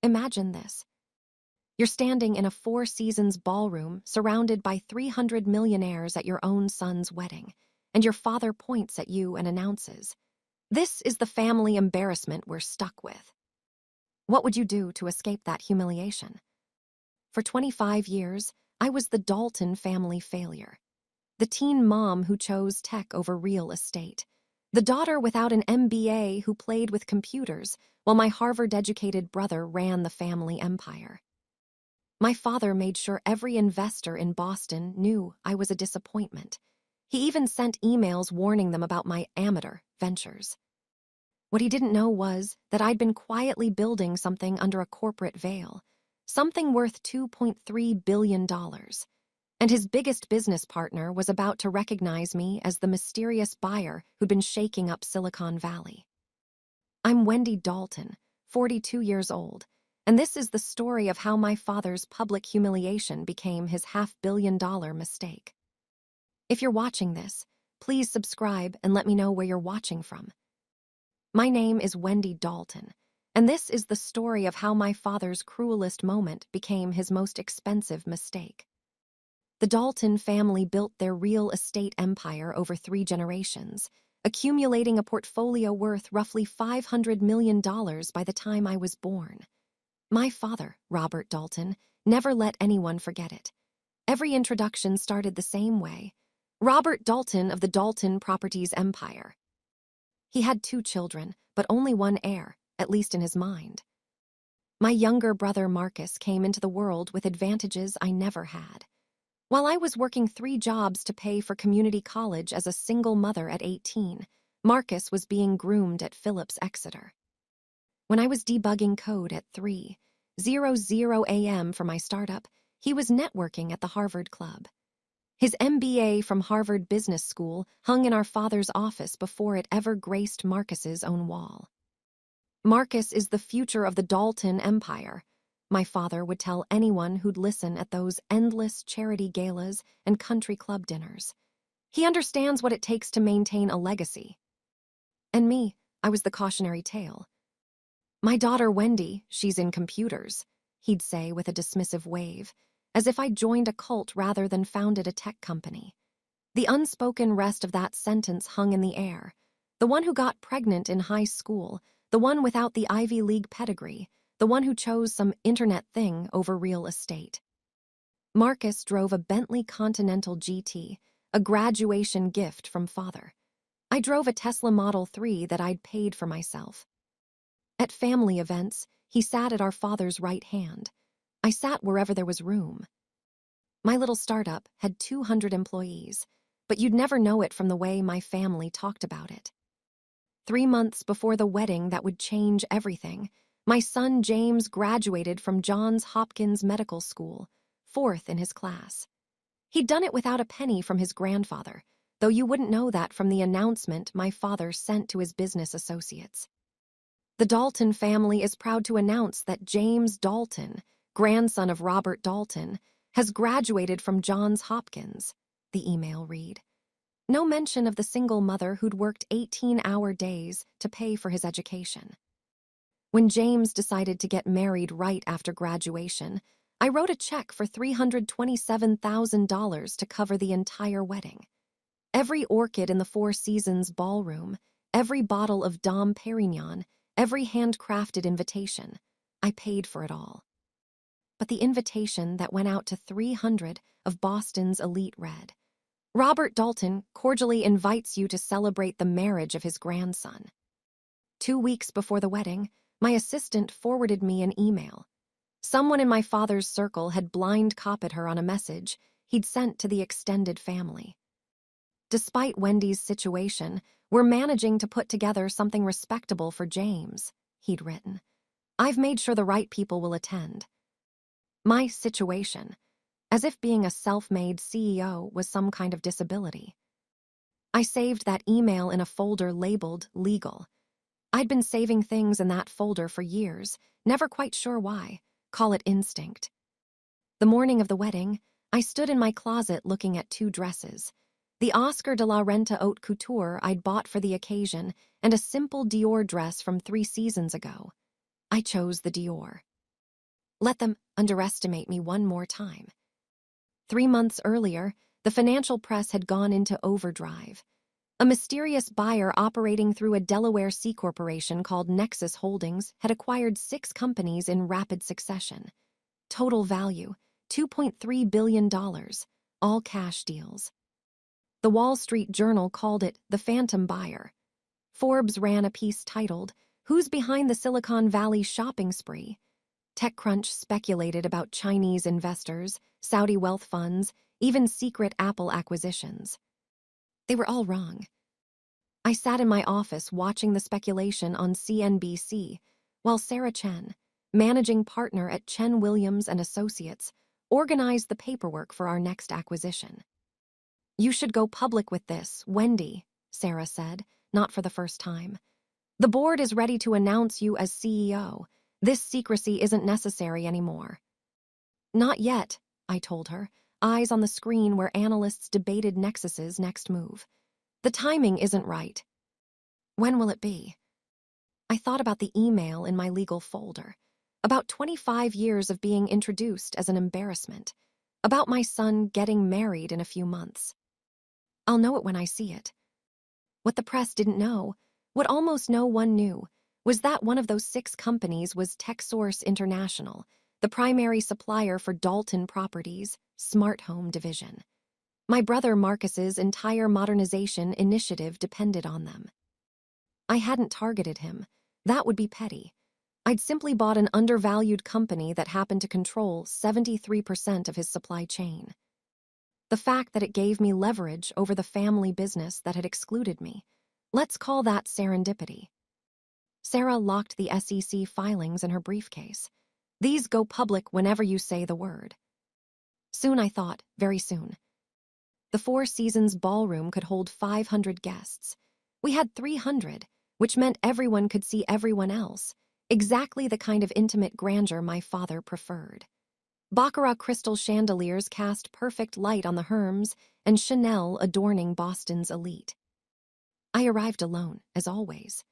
Imagine this. You're standing in a Four Seasons ballroom surrounded by 300 millionaires at your own son's wedding, and your father points at you and announces, "This is the family embarrassment we're stuck with." What would you do to escape that humiliation? For 25 years, I was the Dalton family failure. The teen mom who chose tech over real estate. The daughter without an MBA who played with computers while my Harvard-educated brother ran the family empire. My father made sure every investor in Boston knew I was a disappointment. He even sent emails warning them about my amateur ventures. What he didn't know was that I'd been quietly building something under a corporate veil, something worth $2.3 billion. And his biggest business partner was about to recognize me as the mysterious buyer who'd been shaking up Silicon Valley. I'm Wendy Dalton, 42 years old, and this is the story of how my father's public humiliation became his $500 million mistake. If you're watching this, please subscribe and let me know where you're watching from. My name is Wendy Dalton, and this is the story of how my father's cruelest moment became his most expensive mistake. The Dalton family built their real estate empire over 3 generations, accumulating a portfolio worth roughly $500 million by the time I was born. My father, Robert Dalton, never let anyone forget it. Every introduction started the same way. Robert Dalton of the Dalton Properties Empire. He had 2 children, but only one heir, at least in his mind. My younger brother Marcus came into the world with advantages I never had. While I was working 3 jobs to pay for community college as a single mother at 18, Marcus was being groomed at Phillips Exeter. When I was debugging code at 3:00 a.m. for my startup, he was networking at the Harvard Club. His MBA from Harvard Business School hung in our father's office before it ever graced Marcus's own wall. Marcus is the future of the Dalton Empire, my father would tell anyone who'd listen at those endless charity galas and country club dinners. He understands what it takes to maintain a legacy. And me, I was the cautionary tale. "My daughter Wendy, she's in computers," he'd say with a dismissive wave, as if I'd joined a cult rather than founded a tech company. The unspoken rest of that sentence hung in the air. The one who got pregnant in high school, the one without the Ivy League pedigree, the one who chose some internet thing over real estate. Marcus drove a Bentley Continental GT, a graduation gift from father. I drove a Tesla Model 3 that I'd paid for myself. At family events, he sat at our father's right hand. I sat wherever there was room. My little startup had 200 employees, but you'd never know it from the way my family talked about it. 3 months before the wedding that would change everything, my son James graduated from Johns Hopkins Medical School, 4th in his class. He'd done it without a penny from his grandfather, though you wouldn't know that from the announcement my father sent to his business associates. "The Dalton family is proud to announce that James Dalton, grandson of Robert Dalton, has graduated from Johns Hopkins," the email read. No mention of the single mother who'd worked 18-hour days to pay for his education. When James decided to get married right after graduation, I wrote a check for $327,000 to cover the entire wedding. Every orchid in the Four Seasons ballroom, every bottle of Dom Perignon, every handcrafted invitation, I paid for it all. But the invitation that went out to 300 of Boston's elite read, "Robert Dalton cordially invites you to celebrate the marriage of his grandson." 2 weeks before the wedding, my assistant forwarded me an email. Someone in my father's circle had blind copied her on a message he'd sent to the extended family. "Despite Wendy's situation, we're managing to put together something respectable for James," he'd written. "I've made sure the right people will attend." My situation, as if being a self-made CEO was some kind of disability. I saved that email in a folder labeled legal. I'd been saving things in that folder for years, never quite sure why. Call it instinct. The morning of the wedding, I stood in my closet looking at 2 dresses. The Oscar de la Renta Haute Couture I'd bought for the occasion, and a simple Dior dress from 3 seasons ago. I chose the Dior. Let them underestimate me one more time. 3 months earlier, the financial press had gone into overdrive. A mysterious buyer operating through a Delaware C corporation called Nexus Holdings had acquired 6 companies in rapid succession. Total value, $2.3 billion, all cash deals. The Wall Street Journal called it the phantom buyer. Forbes ran a piece titled, "Who's Behind the Silicon Valley Shopping Spree?" TechCrunch speculated about Chinese investors, Saudi wealth funds, even secret Apple acquisitions. They were all wrong. I sat in my office watching the speculation on CNBC, while Sarah Chen, managing partner at Chen Williams and Associates, organized the paperwork for our next acquisition. "You should go public with this, Wendy," Sarah said, not for the first time. "The board is ready to announce you as CEO. This secrecy isn't necessary anymore." "Not yet," I told her, eyes on the screen where analysts debated Nexus's next move. "The timing isn't right." "When will it be?" I thought about the email in my legal folder, about 25 years of being introduced as an embarrassment, about my son getting married in a few months. "I'll know it when I see it." What the press didn't know, what almost no one knew, was that one of those 6 companies was TechSource International, the primary supplier for Dalton Properties' smart home division. My brother Marcus's entire modernization initiative depended on them. I hadn't targeted him. That would be petty. I'd simply bought an undervalued company that happened to control 73% of his supply chain. The fact that it gave me leverage over the family business that had excluded me. Let's call that serendipity. Sarah locked the SEC filings in her briefcase. "These go public whenever you say the word." Soon, I thought, very soon. The Four Seasons ballroom could hold 500 guests. We had 300, which meant everyone could see everyone else, exactly the kind of intimate grandeur my father preferred. Baccarat crystal chandeliers cast perfect light on the Hermes, and Chanel adorning Boston's elite. I arrived alone, as always.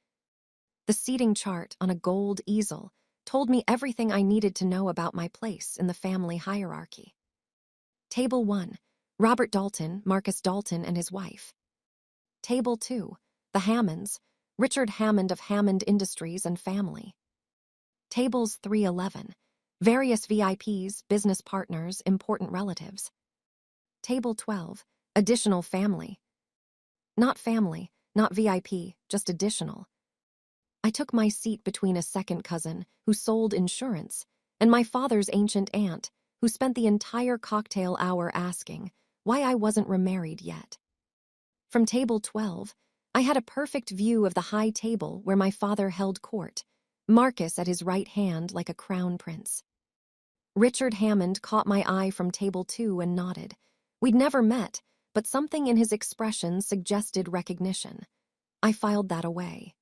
The seating chart on a gold easel told me everything I needed to know about my place in the family hierarchy. Table 1, Robert Dalton, Marcus Dalton, and his wife. Table 2, the Hammonds, Richard Hammond of Hammond Industries and family. Tables 311, various VIPs, business partners, important relatives. Table 12, additional family. Not family, not VIP, just additional. I took my seat between a second cousin, who sold insurance, and my father's ancient aunt, who spent the entire cocktail hour asking why I wasn't remarried yet. From table 12, I had a perfect view of the high table where my father held court, Marcus at his right hand like a crown prince. Richard Hammond caught my eye from table 2 and nodded. We'd never met, but something in his expression suggested recognition. I filed that away.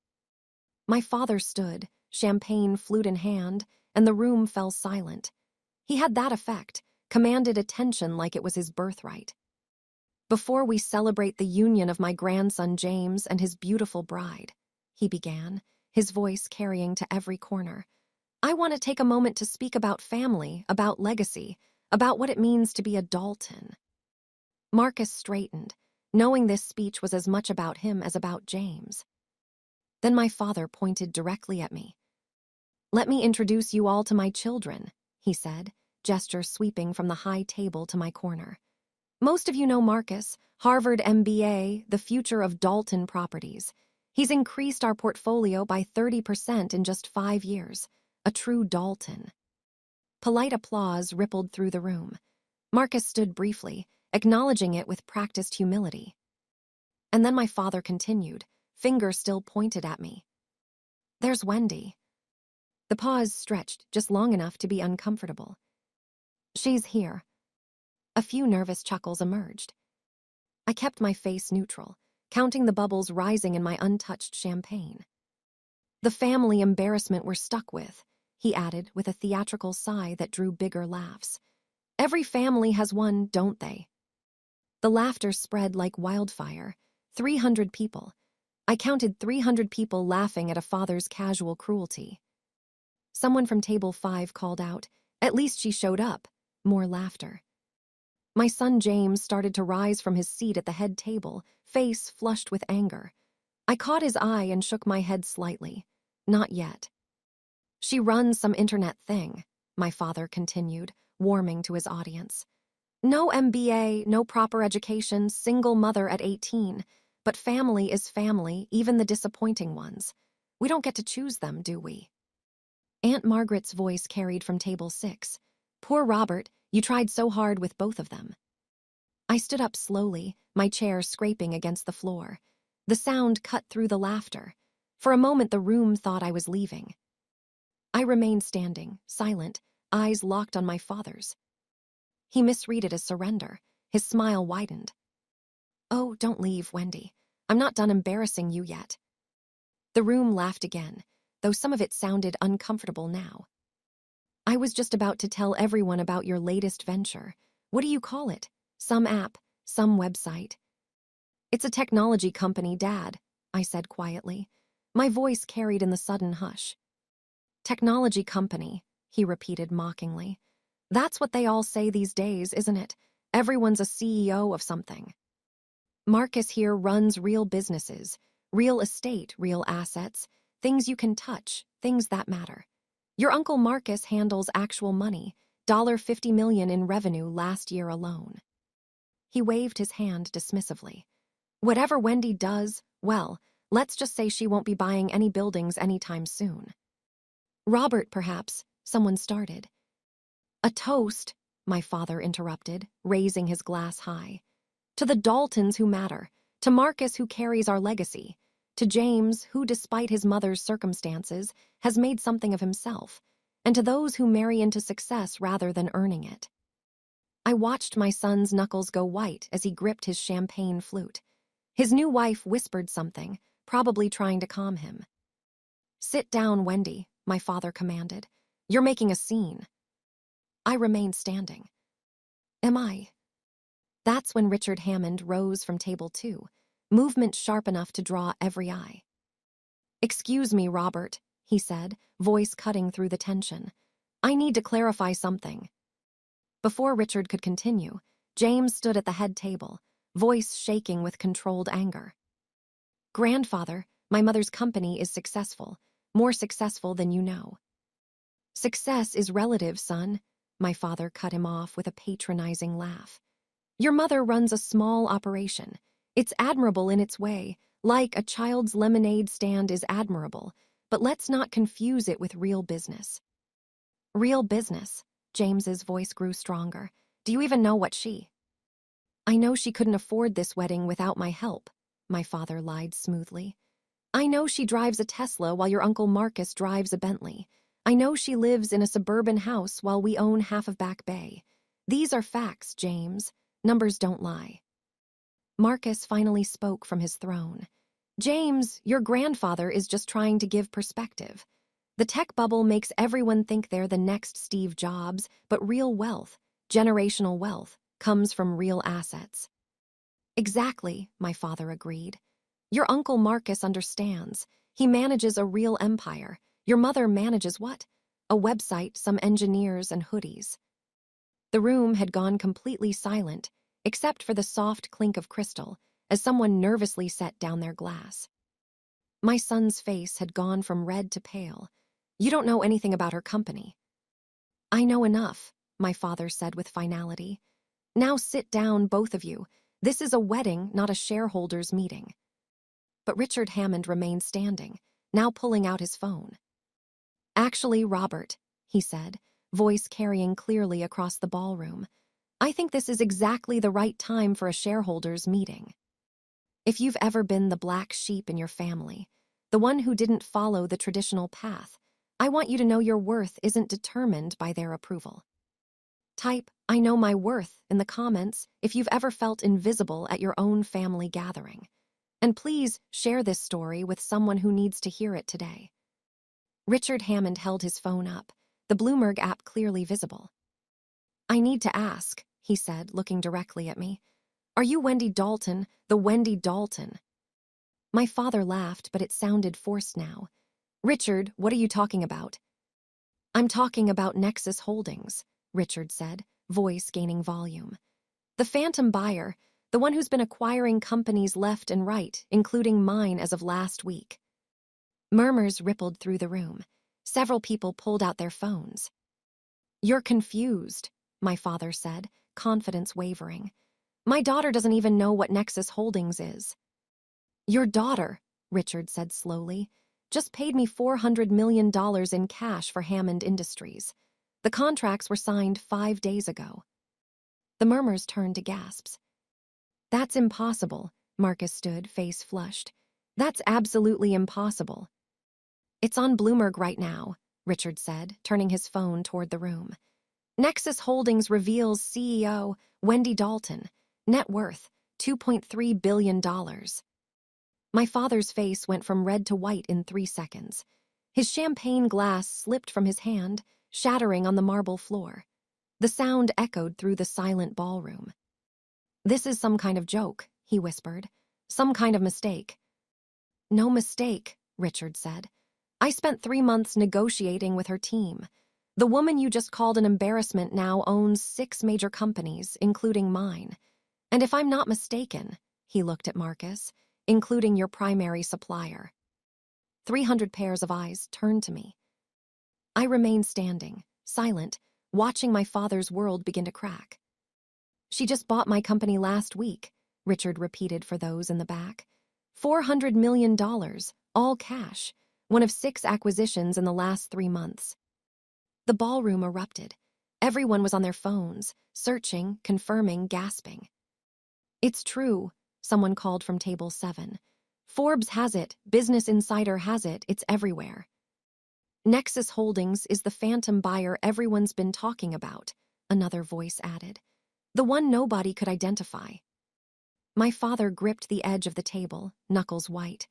My father stood, champagne flute in hand, and the room fell silent. He had that effect, commanded attention like it was his birthright. "Before we celebrate the union of my grandson James and his beautiful bride," he began, his voice carrying to every corner, "I want to take a moment to speak about family, about legacy, about what it means to be a Dalton." Marcus straightened, knowing this speech was as much about him as about James. Then my father pointed directly at me. "Let me introduce you all to my children," he said, gesture sweeping from the high table to my corner. "Most of you know Marcus, Harvard MBA, the future of Dalton Properties. He's increased our portfolio by 30% in just 5 years. A true Dalton." Polite applause rippled through the room. Marcus stood briefly, acknowledging it with practiced humility. And then my father continued, finger still pointed at me. "There's Wendy." The pause stretched just long enough to be uncomfortable. "She's here." A few nervous chuckles emerged. I kept my face neutral, counting the bubbles rising in my untouched champagne. "The family embarrassment we're stuck with," he added with a theatrical sigh that drew bigger laughs. "Every family has one, don't they?" The laughter spread like wildfire. 300 people. I counted 300 people laughing at a father's casual cruelty. Someone from table 5 called out, At least she showed up. More laughter. My son James started to rise from his seat at the head table, face flushed with anger. I caught his eye and shook my head slightly. Not yet. She runs some internet thing, my father continued, warming to his audience. No MBA, no proper education, single mother at 18. But family is family, even the disappointing ones. We don't get to choose them, do we? Aunt Margaret's voice carried from table 6. Poor Robert, you tried so hard with both of them. I stood up slowly, my chair scraping against the floor. The sound cut through the laughter. For a moment the room thought I was leaving. I remained standing, silent, eyes locked on my father's. He misread it as surrender. His smile widened. Oh, don't leave, Wendy. I'm not done embarrassing you yet. The room laughed again, though some of it sounded uncomfortable now. I was just about to tell everyone about your latest venture. What do you call it? Some app, some website. It's a technology company, Dad, I said quietly. My voice carried in the sudden hush. Technology company, he repeated mockingly. That's what they all say these days, isn't it? Everyone's a CEO of something. Marcus here runs real businesses, real estate, real assets, things you can touch, things that matter. Your Uncle Marcus handles actual money, $50 million in revenue last year alone. He waved his hand dismissively. Whatever Wendy does, well, let's just say she won't be buying any buildings anytime soon. Robert, perhaps, someone started. A toast, my father interrupted, raising his glass high. To the Daltons who matter, to Marcus who carries our legacy, to James who, despite his mother's circumstances, has made something of himself, and to those who marry into success rather than earning it. I watched my son's knuckles go white as he gripped his champagne flute. His new wife whispered something, probably trying to calm him. Sit down, Wendy, my father commanded. You're making a scene. I remained standing. Am I? That's when Richard Hammond rose from table 2, movement sharp enough to draw every eye. Excuse me, Robert, he said, voice cutting through the tension. I need to clarify something. Before Richard could continue, James stood at the head table, voice shaking with controlled anger. Grandfather, my mother's company is successful, more successful than you know. Success is relative, son, my father cut him off with a patronizing laugh. Your mother runs a small operation. It's admirable in its way, like a child's lemonade stand is admirable, but let's not confuse it with real business. Real business, James's voice grew stronger. Do you even know what she? I know she couldn't afford this wedding without my help, my father lied smoothly. I know she drives a Tesla while your Uncle Marcus drives a Bentley. I know she lives in a suburban house while we own half of Back Bay. These are facts, James. Numbers don't lie. Marcus finally spoke from his throne. James, your grandfather is just trying to give perspective. The tech bubble makes everyone think they're the next Steve Jobs, but real wealth, generational wealth, comes from real assets. Exactly, my father agreed. Your Uncle Marcus understands. He manages a real empire. Your mother manages what? A website, some engineers, and hoodies. The room had gone completely silent, except for the soft clink of crystal, as someone nervously set down their glass. My son's face had gone from red to pale. You don't know anything about her company. I know enough, my father said with finality. Now sit down, both of you. This is a wedding, not a shareholders' meeting. But Richard Hammond remained standing, now pulling out his phone. Actually, Robert, he said, voice carrying clearly across the ballroom, I think this is exactly the right time for a shareholders' meeting. If you've ever been the black sheep in your family, the one who didn't follow the traditional path, I want you to know your worth isn't determined by their approval. Type, I know my worth, in the comments if you've ever felt invisible at your own family gathering. And please share this story with someone who needs to hear it today. Richard Hammond held his phone up, the Bloomberg app clearly visible. I need to ask, he said, looking directly at me. Are you Wendy Dalton, the Wendy Dalton? My father laughed, but it sounded forced now. Richard, what are you talking about? I'm talking about Nexus Holdings, Richard said, voice gaining volume. The phantom buyer, the one who's been acquiring companies left and right, including mine as of last week. Murmurs rippled through the room. Several people pulled out their phones. You're confused, my father said, confidence wavering. My daughter doesn't even know what Nexus Holdings is. Your daughter, Richard said slowly, just paid me $400 million in cash for Hammond Industries. The contracts were signed 5 days ago. The murmurs turned to gasps. That's impossible, Marcus stood, face flushed. That's absolutely impossible. It's on Bloomberg right now, Richard said, turning his phone toward the room. Nexus Holdings reveals CEO Wendy Dalton, net worth $2.3 billion. My father's face went from red to white in 3 seconds. His champagne glass slipped from his hand, shattering on the marble floor. The sound echoed through the silent ballroom. This is some kind of joke, he whispered. Some kind of mistake. No mistake, Richard said. I spent 3 months negotiating with her team. The woman you just called an embarrassment now owns 6 major companies, including mine. And if I'm not mistaken, he looked at Marcus, including your primary supplier. 300 pairs of eyes turned to me. I remained standing, silent, watching my father's world begin to crack. She just bought my company last week, Richard repeated for those in the back. $400 million, all cash, one of 6 acquisitions in the last 3 months. The ballroom erupted. Everyone was on their phones, searching, confirming, gasping. It's true, someone called from table 7. Forbes has it, Business Insider has it, it's everywhere. Nexus Holdings is the phantom buyer everyone's been talking about, another voice added. The one nobody could identify. My father gripped the edge of the table, knuckles white.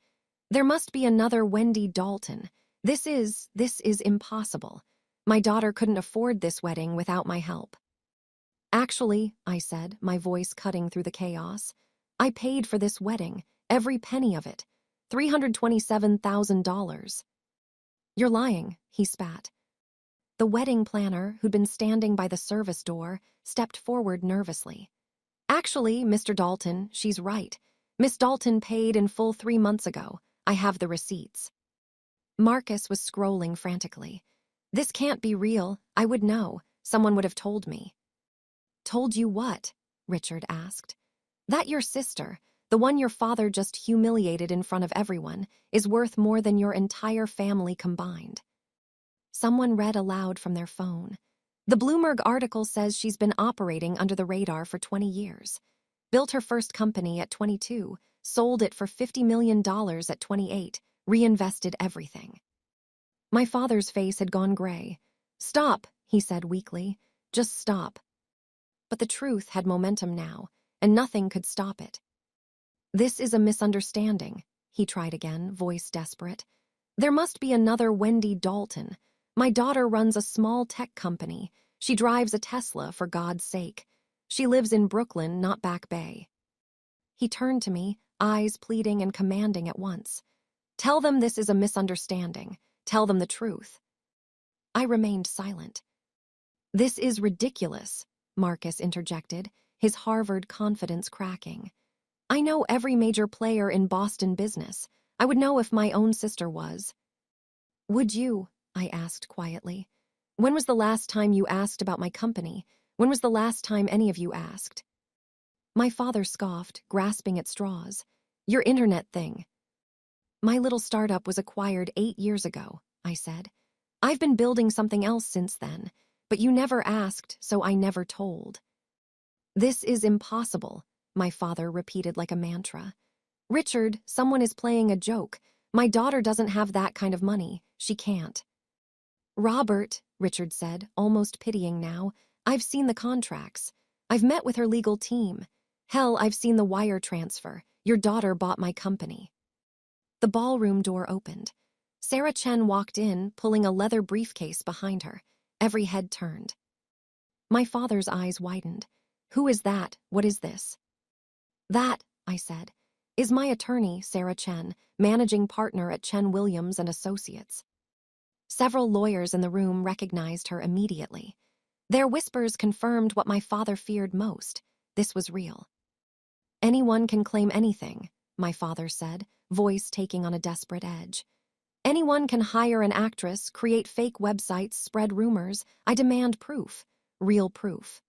There must be another Wendy Dalton. This is impossible. My daughter couldn't afford this wedding without my help. Actually, I said, my voice cutting through the chaos, I paid for this wedding, every penny of it, $327,000. You're lying, he spat. The wedding planner, who'd been standing by the service door, stepped forward nervously. Actually, Mr. Dalton, she's right. Miss Dalton paid in full 3 months ago. I have the receipts. Marcus was scrolling frantically. This can't be real. I would know. Someone would have told me. Told you what? Richard asked. That your sister, the one your father just humiliated in front of everyone, is worth more than your entire family combined. Someone read aloud from their phone. The Bloomberg article says she's been operating under the radar for 20 years. Built her first company at 22, sold it for $50 million at 28, reinvested everything. My father's face had gone gray. Stop, he said weakly. Just stop. But the truth had momentum now, and nothing could stop it. This is a misunderstanding, he tried again, voice desperate. There must be another Wendy Dalton. My daughter runs a small tech company. She drives a Tesla, for God's sake. She lives in Brooklyn, not Back Bay. He turned to me, eyes pleading and commanding at once. Tell them this is a misunderstanding. Tell them the truth. I remained silent. This is ridiculous, Marcus interjected, his Harvard confidence cracking. I know every major player in Boston business. I would know if my own sister was. Would you? I asked quietly. When was the last time you asked about my company? When was the last time any of you asked? My father scoffed, grasping at straws. Your internet thing. My little startup was acquired 8 years ago, I said. I've been building something else since then, but you never asked, so I never told. This is impossible, my father repeated like a mantra. Richard, someone is playing a joke. My daughter doesn't have that kind of money. She can't. Robert, Richard said, almost pitying now, I've seen the contracts. I've met with her legal team. Hell, I've seen the wire transfer. Your daughter bought my company. The ballroom door opened. Sarah Chen walked in, pulling a leather briefcase behind her. Every head turned. My father's eyes widened. Who is that? What is this? That, I said, is my attorney, Sarah Chen, managing partner at Chen Williams and Associates. Several lawyers in the room recognized her immediately. Their whispers confirmed what my father feared most. This was real. Anyone can claim anything, my father said, voice taking on a desperate edge. Anyone can hire an actress, create fake websites, spread rumors. I demand proof. Real proof.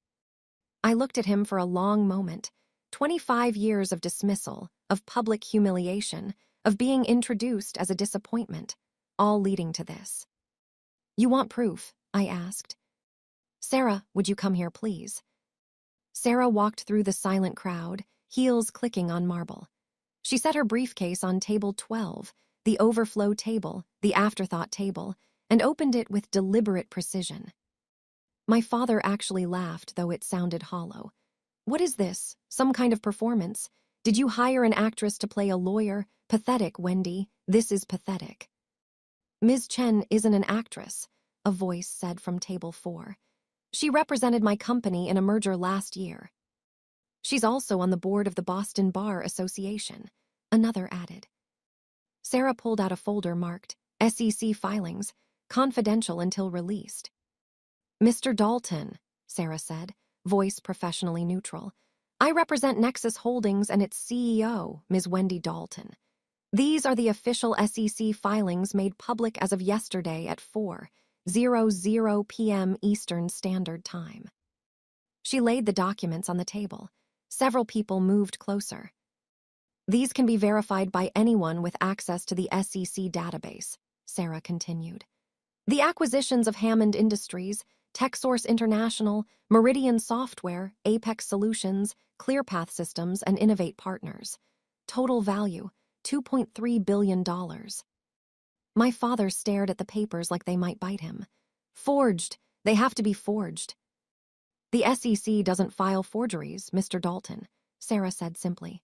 I looked at him for a long moment. 25 years of dismissal, of public humiliation, of being introduced as a disappointment, all leading to this. You want proof? I asked. Sarah, would you come here, please? Sarah walked through the silent crowd, heels clicking on marble. She set her briefcase on table 12, the overflow table, the afterthought table, and opened it with deliberate precision. My father actually laughed, though it sounded hollow. What is this? Some kind of performance? Did you hire an actress to play a lawyer? Pathetic, Wendy. This is pathetic. Ms. Chen isn't an actress, a voice said from table 4. She represented my company in a merger last year. She's also on the board of the Boston Bar Association, another added. Sarah pulled out a folder marked SEC filings, confidential until released. Mr. Dalton, Sarah said, voice professionally neutral. I represent Nexus Holdings and its CEO, Ms. Wendy Dalton. These are the official SEC filings made public as of yesterday at 4:00 p.m. Eastern Standard Time. She laid the documents on the table. Several people moved closer. These can be verified by anyone with access to the SEC database, Sarah continued. The acquisitions of Hammond Industries, TechSource International, Meridian Software, Apex Solutions, ClearPath Systems, and Innovate Partners. Total value, $2.3 billion. My father stared at the papers like they might bite him. Forged. They have to be forged. The SEC doesn't file forgeries, Mr. Dalton, Sarah said simply.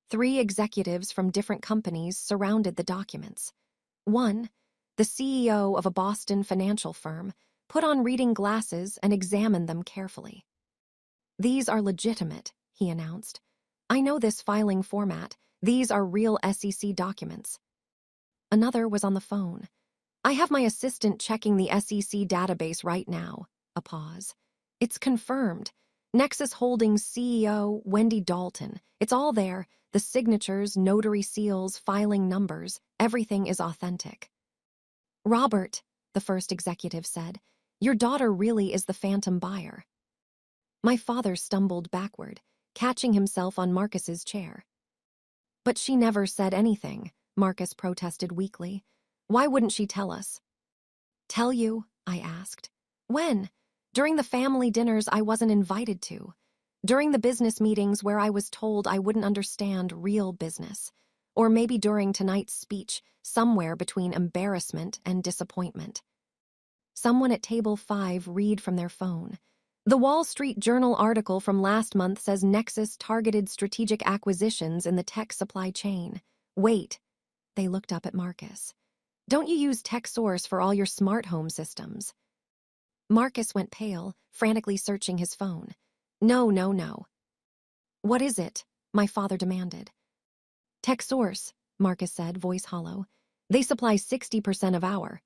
3 executives from different companies surrounded the documents. One, the CEO of a Boston financial firm, put on reading glasses and examined them carefully. These are legitimate, he announced. I know this filing format. These are real SEC documents. Another was on the phone. I have my assistant checking the SEC database right now. A pause. It's confirmed. Nexus Holdings CEO, Wendy Dalton. It's all there. The signatures, notary seals, filing numbers. Everything is authentic. Robert, the first executive said, your daughter really is the phantom buyer. My father stumbled backward, catching himself on Marcus's chair. But she never said anything, Marcus protested weakly. Why wouldn't she tell us? Tell you? I asked. When? During the family dinners I wasn't invited to. During the business meetings where I was told I wouldn't understand real business. Or maybe during tonight's speech, somewhere between embarrassment and disappointment. Someone at table 5 read from their phone. The Wall Street Journal article from last month says Nexus targeted strategic acquisitions in the tech supply chain. Wait. They looked up at Marcus. Don't you use TechSource for all your smart home systems? Marcus went pale, frantically searching his phone. No. What is it? My father demanded. TechSource, Marcus said, voice hollow. They supply 60% of our.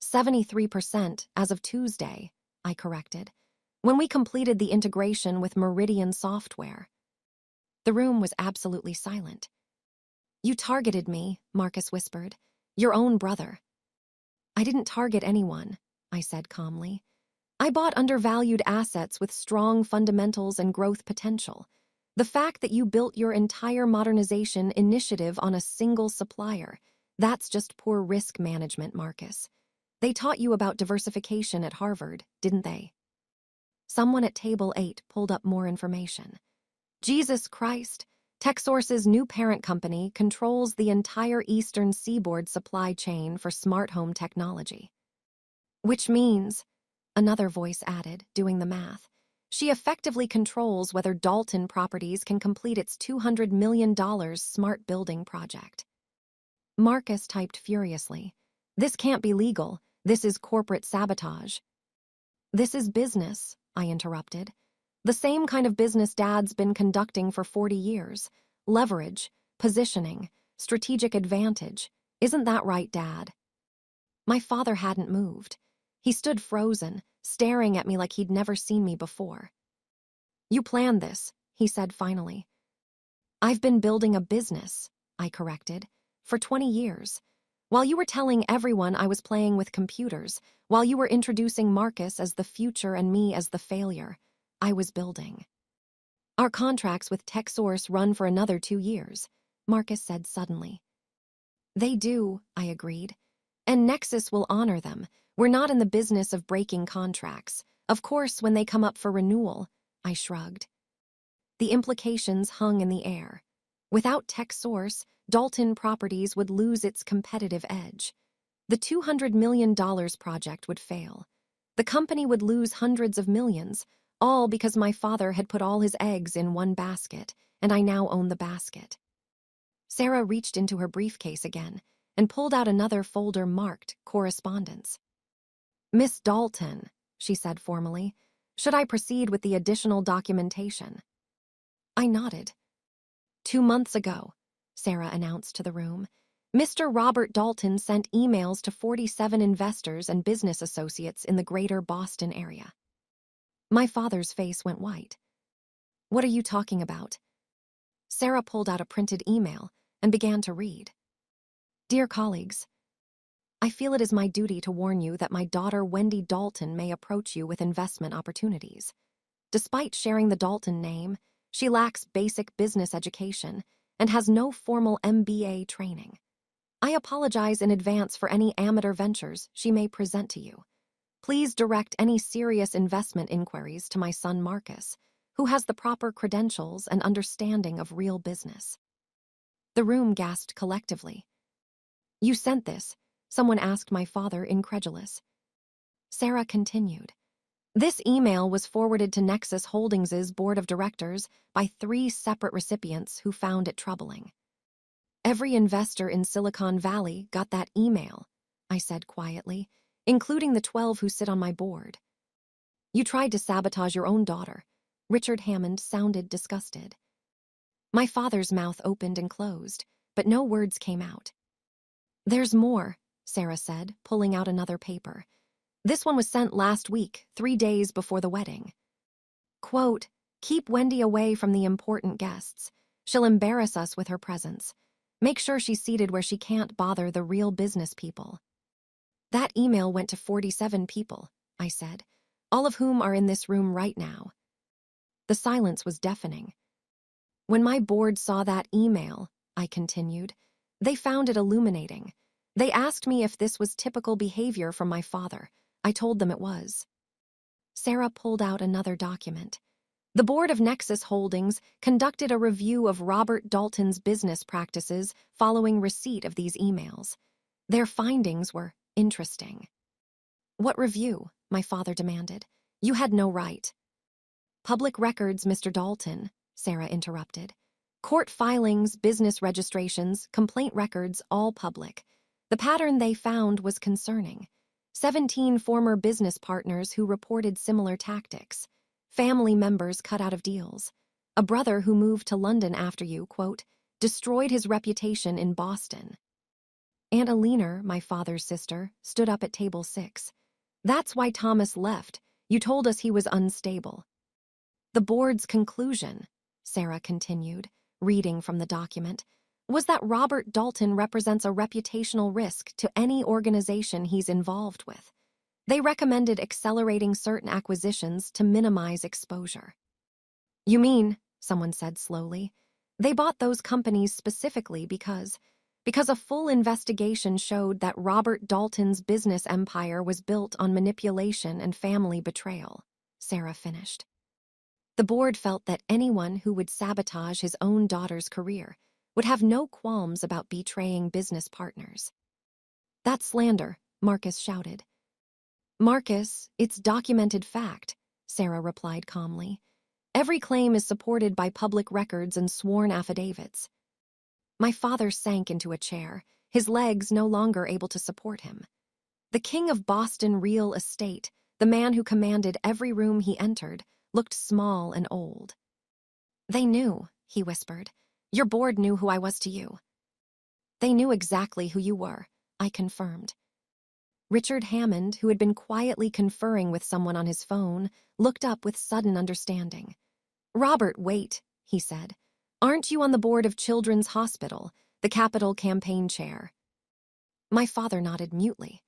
73% as of Tuesday, I corrected, when we completed the integration with Meridian Software. The room was absolutely silent. You targeted me, Marcus whispered. Your own brother. I didn't target anyone, I said calmly. I bought undervalued assets with strong fundamentals and growth potential. The fact that you built your entire modernization initiative on a single supplier, that's just poor risk management, Marcus. They taught you about diversification at Harvard, didn't they? Someone at table 8 pulled up more information. Jesus Christ, TechSource's new parent company controls the entire Eastern Seaboard supply chain for smart home technology. Which means, another voice added, doing the math, she effectively controls whether Dalton Properties can complete its $200 million smart building project. Marcus typed furiously. This can't be legal. This is corporate sabotage. This is business, I interrupted. The same kind of business Dad's been conducting for 40 years. Leverage, positioning, strategic advantage. Isn't that right, Dad? My father hadn't moved. He stood frozen, staring at me like he'd never seen me before. "You planned this," he said finally. "I've been building a business," I corrected, "for 20 years. While you were telling everyone I was playing with computers, while you were introducing Marcus as the future and me as the failure, I was building." "Our contracts with TechSource run for another 2 years," Marcus said suddenly. "They do," I agreed. "And Nexus will honor them. We're not in the business of breaking contracts. Of course, when they come up for renewal," I shrugged. The implications hung in the air. Without TechSource, Dalton Properties would lose its competitive edge. The $200 million project would fail. The company would lose hundreds of millions, all because my father had put all his eggs in one basket, and I now own the basket. Sarah reached into her briefcase again and pulled out another folder marked Correspondence. "Miss Dalton," she said formally, "should I proceed with the additional documentation?" I nodded. "2 months ago," Sarah announced to the room, "Mr. Robert Dalton sent emails to 47 investors and business associates in the greater Boston area." My father's face went white. "What are you talking about?" Sarah pulled out a printed email and began to read. "Dear colleagues, I feel it is my duty to warn you that my daughter Wendy Dalton may approach you with investment opportunities. Despite sharing the Dalton name, she lacks basic business education and has no formal MBA training. I apologize in advance for any amateur ventures she may present to you. Please direct any serious investment inquiries to my son Marcus, who has the proper credentials and understanding of real business." The room gasped collectively. "You sent this?" someone asked my father, incredulous. Sarah continued. "This email was forwarded to Nexus Holdings' board of directors by 3 separate recipients who found it troubling. Every investor in Silicon Valley got that email," I said quietly, "including the 12 who sit on my board." "You tried to sabotage your own daughter." Richard Hammond sounded disgusted. My father's mouth opened and closed, but no words came out. "There's more," Sarah said, pulling out another paper. "This one was sent last week, 3 days before the wedding. Quote, keep Wendy away from the important guests. She'll embarrass us with her presence. Make sure she's seated where she can't bother the real business people." "That email went to 47 people," I said, "all of whom are in this room right now." The silence was deafening. "When my board saw that email," I continued, "they found it illuminating. They asked me if this was typical behavior from my father. I told them it was." Sarah pulled out another document. "The board of Nexus Holdings conducted a review of Robert Dalton's business practices following receipt of these emails. Their findings were interesting." "What review?" my father demanded. "You had no right." "Public records, Mr. Dalton," Sarah interrupted. "Court filings, business registrations, complaint records, all public. The pattern they found was concerning. 17 former business partners who reported similar tactics. Family members cut out of deals. A brother who moved to London after you, quote, destroyed his reputation in Boston." Aunt Alina, my father's sister, stood up at table 6. "That's why Thomas left. You told us he was unstable." "The board's conclusion," Sarah continued, reading from the document, "was that Robert Dalton represents a reputational risk to any organization he's involved with. They recommended accelerating certain acquisitions to minimize exposure." "You mean," someone said slowly, "they bought those companies specifically because a full investigation showed that Robert Dalton's business empire was built on manipulation and family betrayal," Sarah finished. The board felt that anyone who would sabotage his own daughter's career would have no qualms about betraying business partners. "That's slander," Marcus shouted. "Marcus, it's documented fact," Sarah replied calmly. "Every claim is supported by public records and sworn affidavits." My father sank into a chair, his legs no longer able to support him. The king of Boston real estate, the man who commanded every room he entered, looked small and old. "They knew," he whispered. "Your board knew who I was to you." "They knew exactly who you were," I confirmed. Richard Hammond, who had been quietly conferring with someone on his phone, looked up with sudden understanding. "Robert, wait," he said. "Aren't you on the board of Children's Hospital, the Capital Campaign Chair?" My father nodded mutely.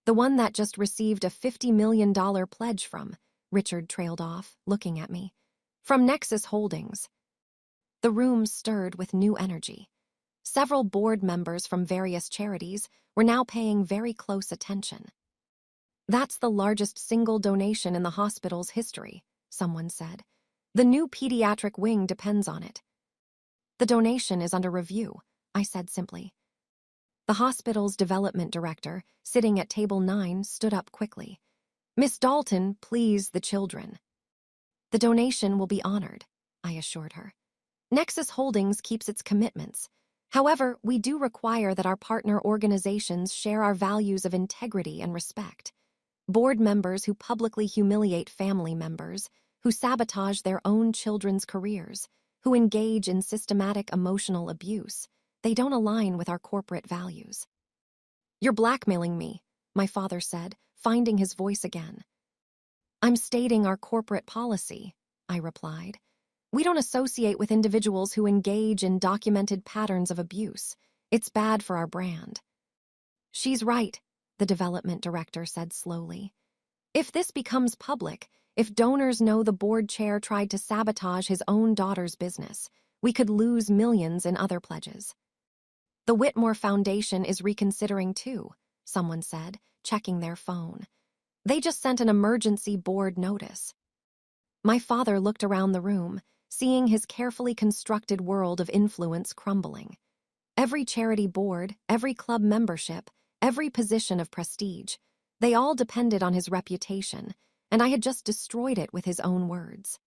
"The one that just received a $50 million pledge from," Richard trailed off, looking at me. "From Nexus Holdings." The room stirred with new energy. Several board members from various charities were now paying very close attention. "That's the largest single donation in the hospital's history," someone said. "The new pediatric wing depends on it." "The donation is under review," I said simply. The hospital's development director, sitting at table 9, stood up quickly. "Miss Dalton, please, the children." "The donation will be honored," I assured her. "Nexus Holdings keeps its commitments. However, we do require that our partner organizations share our values of integrity and respect. Board members who publicly humiliate family members, who sabotage their own children's careers, who engage in systematic emotional abuse, they don't align with our corporate values." "You're blackmailing me," my father said, finding his voice again. "I'm stating our corporate policy," I replied. "We don't associate with individuals who engage in documented patterns of abuse. It's bad for our brand." "She's right," the development director said slowly. "If this becomes public, if donors know the board chair tried to sabotage his own daughter's business, we could lose millions in other pledges." "The Whitmore Foundation is reconsidering too," someone said, checking their phone. "They just sent an emergency board notice." My father looked around the room, seeing his carefully constructed world of influence crumbling. Every charity board, every club membership, every position of prestige, they all depended on his reputation, and I had just destroyed it with his own words.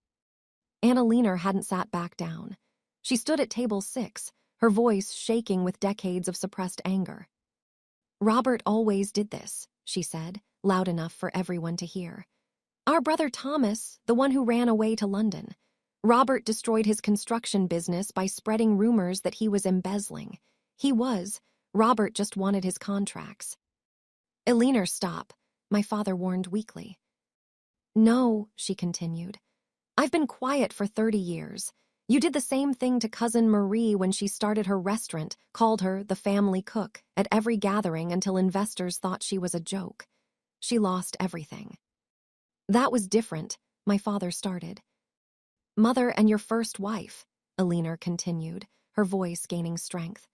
Annalena hadn't sat back down. She stood at table 6, her voice shaking with decades of suppressed anger. "Robert always did this," she said, loud enough for everyone to hear. "Our brother Thomas, the one who ran away to London. Robert destroyed his construction business by spreading rumors that he was embezzling. Robert just wanted his contracts." "Eleanor, stop," my father warned weakly. "No," she continued. "I've been quiet for 30 years. You did the same thing to cousin Marie when she started her restaurant, called her the family cook at every gathering until investors thought she was a joke. She lost everything." "That was different," my father started. "Mother and your first wife," Eleanor continued, her voice gaining strength.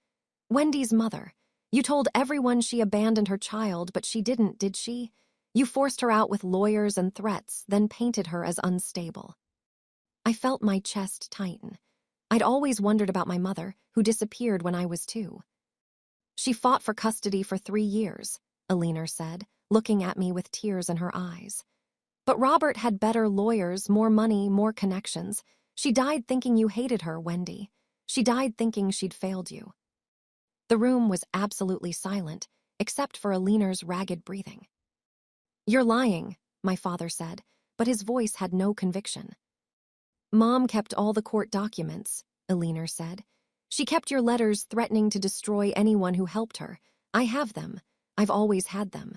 "Wendy's mother. You told everyone she abandoned her child, but she didn't, did she? You forced her out with lawyers and threats, then painted her as unstable." I felt my chest tighten. I'd always wondered about my mother, who disappeared when I was 2. "She fought for custody for 3 years, Eleanor said, looking at me with tears in her eyes. "But Robert had better lawyers, more money, more connections. She died thinking you hated her, Wendy. She died thinking she'd failed you." The room was absolutely silent, except for Eleanor's ragged breathing. "You're lying," my father said, but his voice had no conviction. "Mom kept all the court documents," Eleanor said. "She kept your letters threatening to destroy anyone who helped her. I have them. I've always had them."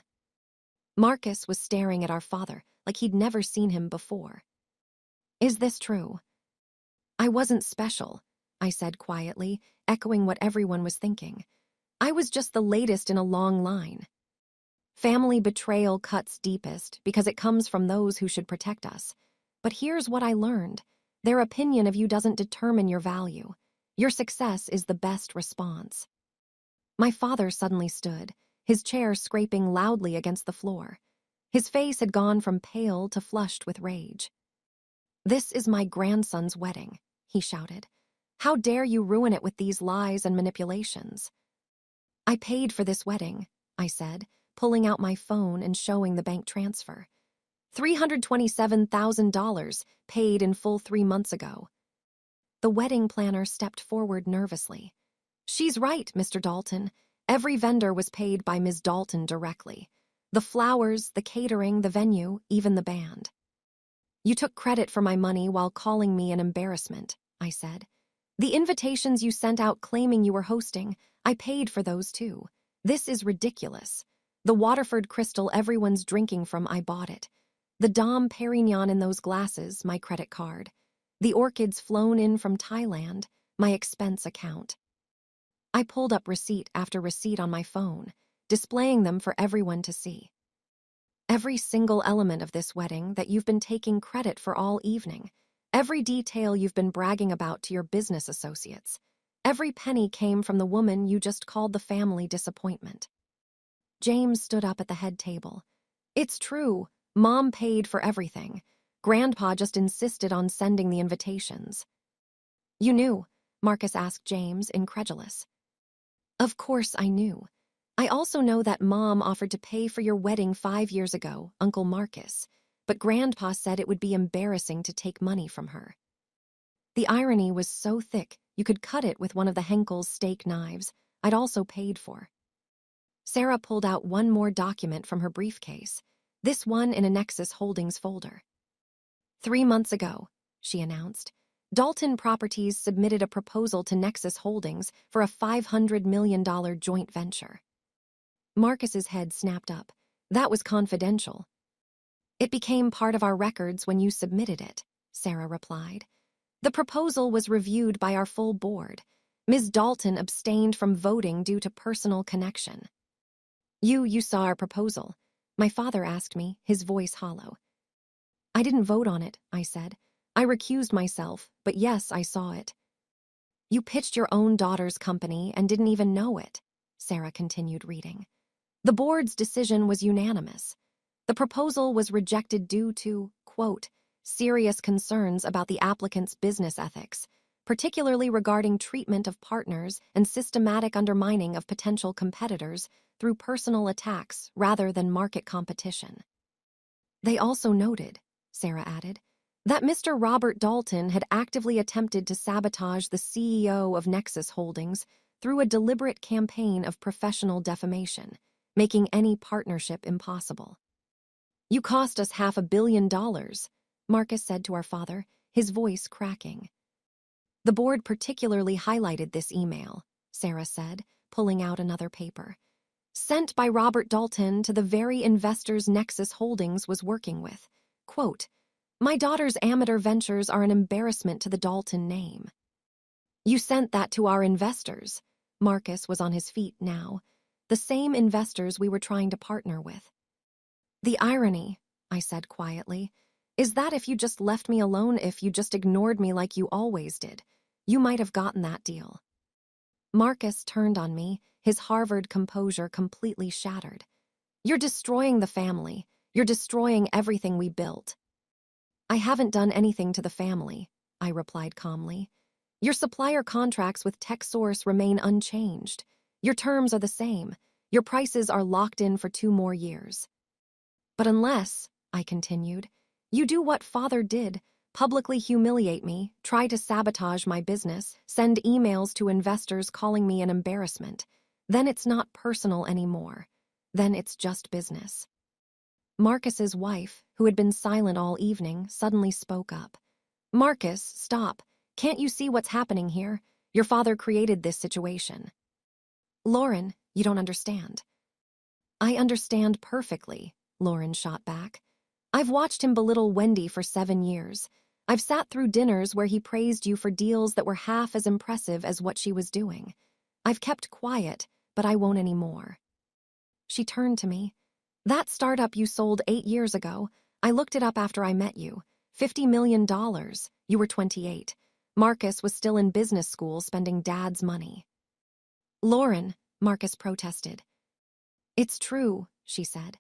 Marcus was staring at our father like he'd never seen him before. "Is this true?" "I wasn't special," I said quietly, echoing what everyone was thinking. "I was just the latest in a long line. Family betrayal cuts deepest because it comes from those who should protect us. But here's what I learned. Their opinion of you doesn't determine your value. Your success is the best response." My father suddenly stood, his chair scraping loudly against the floor. His face had gone from pale to flushed with rage. "This is my grandson's wedding," he shouted. "How dare you ruin it with these lies and manipulations?" "I paid for this wedding," I said, pulling out my phone and showing the bank transfer. $327,000 paid in full 3 months ago. The wedding planner stepped forward nervously. "She's right, Mr. Dalton. Every vendor was paid by Ms. Dalton directly. The flowers, the catering, the venue, even the band." "You took credit for my money while calling me an embarrassment," I said. "The invitations you sent out claiming you were hosting, I paid for those too. This is ridiculous. The Waterford crystal everyone's drinking from, I bought it. The Dom Perignon in those glasses, my credit card. The orchids flown in from Thailand, my expense account. I pulled up receipt after receipt on my phone, displaying them for everyone to see. Every single element of this wedding that you've been taking credit for all evening, every detail you've been bragging about to your business associates, every penny came from the woman you just called the family disappointment. James stood up at the head table. It's true, Mom paid for everything. Grandpa just insisted on sending the invitations. You knew? Marcus asked James, incredulous. Of course I knew. I also know that Mom offered to pay for your wedding 5 years ago, Uncle Marcus, but Grandpa said it would be embarrassing to take money from her. The irony was so thick you could cut it with one of the Henkel's steak knives I'd also paid for. Sarah pulled out one more document from her briefcase, this one in a Nexus Holdings folder. 3 months ago, she announced, Dalton Properties submitted a proposal to Nexus Holdings for a $500 million joint venture. Marcus's head snapped up. That was confidential. It became part of our records when you submitted it, Sarah replied. The proposal was reviewed by our full board. Ms. Dalton abstained from voting due to personal connection. You saw our proposal. My father asked me, his voice hollow. I didn't vote on it, I said. I recused myself, but yes, I saw it. You pitched your own daughter's company and didn't even know it, Sarah continued reading. The board's decision was unanimous. The proposal was rejected due to, quote, serious concerns about the applicant's business ethics, particularly regarding treatment of partners and systematic undermining of potential competitors through personal attacks rather than market competition. They also noted, Sarah added, that Mr. Robert Dalton had actively attempted to sabotage the CEO of Nexus Holdings through a deliberate campaign of professional defamation, making any partnership impossible. You cost us $500 million, Marcus said to our father, his voice cracking. The board particularly highlighted this email, Sarah said, pulling out another paper. Sent by Robert Dalton to the very investors Nexus Holdings was working with. Quote, my daughter's amateur ventures are an embarrassment to the Dalton name. You sent that to our investors. Marcus was on his feet now. The same investors we were trying to partner with. The irony, I said quietly, is that if you just left me alone, if you just ignored me like you always did, you might have gotten that deal. Marcus turned on me, his Harvard composure completely shattered. You're destroying the family. You're destroying everything we built. I haven't done anything to the family, I replied calmly. Your supplier contracts with TechSource remain unchanged. Your terms are the same. Your prices are locked in for 2 more years. But unless, I continued, you do what Father did, publicly humiliate me, try to sabotage my business, send emails to investors calling me an embarrassment, then it's not personal anymore. Then it's just business. Marcus's wife, who had been silent all evening, suddenly spoke up. Marcus, stop. Can't you see what's happening here? Your father created this situation. Lauren, you don't understand. I understand perfectly, Lauren shot back. I've watched him belittle Wendy for 7 years. I've sat through dinners where he praised you for deals that were half as impressive as what she was doing. I've kept quiet, but I won't anymore. She turned to me. That startup you sold 8 years ago, I looked it up after I met you. $50 million. You were 28. Marcus was still in business school spending Dad's money. Lauren, Marcus protested. It's true, she said.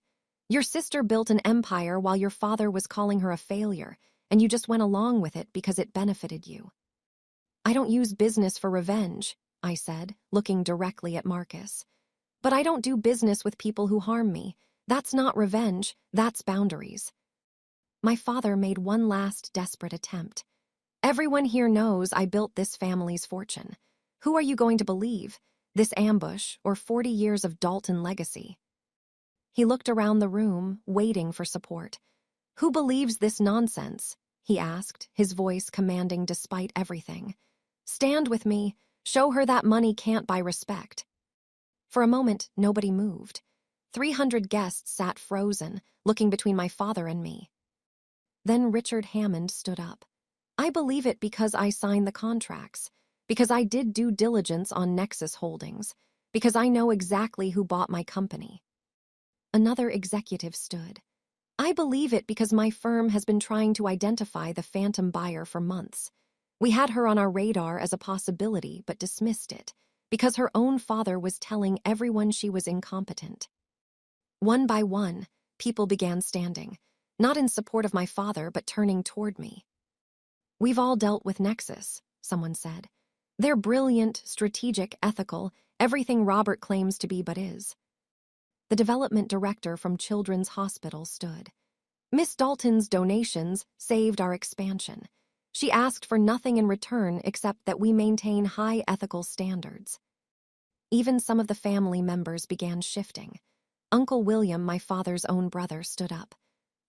Your sister built an empire while your father was calling her a failure, and you just went along with it because it benefited you. I don't use business for revenge, I said, looking directly at Marcus. But I don't do business with people who harm me. That's not revenge, that's boundaries. My father made one last desperate attempt. Everyone here knows I built this family's fortune. Who are you going to believe? This ambush or 40 years of Dalton legacy? He looked around the room, waiting for support. Who believes this nonsense? He asked, his voice commanding despite everything. Stand with me. Show her that money can't buy respect. For a moment, nobody moved. 300 guests sat frozen, looking between my father and me. Then Richard Hammond stood up. I believe it because I signed the contracts, because I did due diligence on Nexus Holdings, because I know exactly who bought my company. Another executive stood. I believe it because my firm has been trying to identify the phantom buyer for months. We had her on our radar as a possibility but dismissed it, because her own father was telling everyone she was incompetent. One by one, people began standing, not in support of my father but turning toward me. We've all dealt with Nexus, someone said. They're brilliant, strategic, ethical, everything Robert claims to be but is. The development director from Children's Hospital stood. Miss Dalton's donations saved our expansion. She asked for nothing in return except that we maintain high ethical standards. Even some of the family members began shifting. Uncle William, my father's own brother, stood up.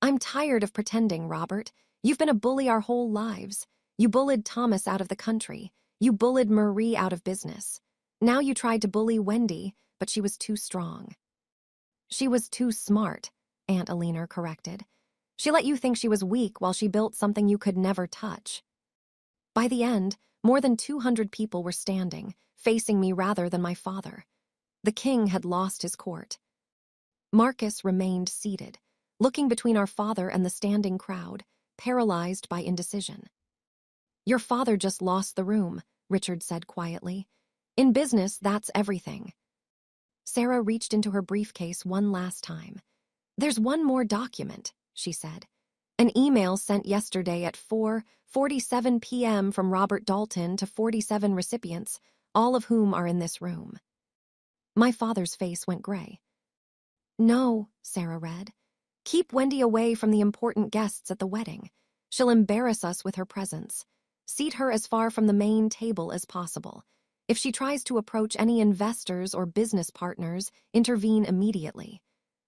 I'm tired of pretending, Robert. You've been a bully our whole lives. You bullied Thomas out of the country. You bullied Marie out of business. Now you tried to bully Wendy, but she was too strong. She was too smart, Aunt Alina corrected. She let you think she was weak while she built something you could never touch. By the end, more than 200 people were standing, facing me rather than my father. The king had lost his court. Marcus remained seated, looking between our father and the standing crowd, paralyzed by indecision. Your father just lost the room, Richard said quietly. In business, that's everything. Sarah reached into her briefcase one last time. There's one more document, she said. An email sent yesterday at 4:47 p.m. from Robert Dalton to 47 recipients, all of whom are in this room. My father's face went gray. No, Sarah read. Keep Wendy away from the important guests at the wedding. She'll embarrass us with her presence. Seat her as far from the main table as possible. If she tries to approach any investors or business partners, intervene immediately.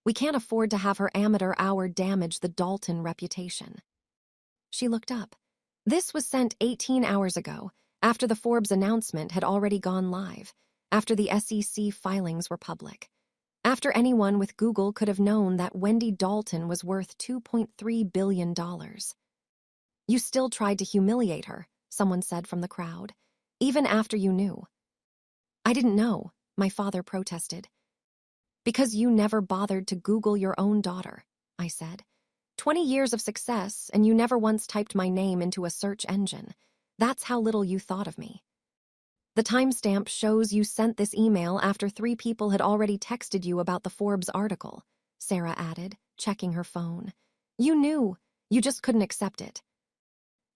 We can't afford to have her amateur hour damage the Dalton reputation. She looked up. This was sent 18 hours ago, after the Forbes announcement had already gone live, after the SEC filings were public. After anyone with Google could have known that Wendy Dalton was worth $2.3 billion. You still tried to humiliate her, someone said from the crowd, even after you knew. I didn't know, my father protested. Because you never bothered to Google your own daughter, I said. 20 years of success, and you never once typed my name into a search engine. That's how little you thought of me. The timestamp shows you sent this email after 3 people had already texted you about the Forbes article, Sarah added, checking her phone. You knew, you just couldn't accept it.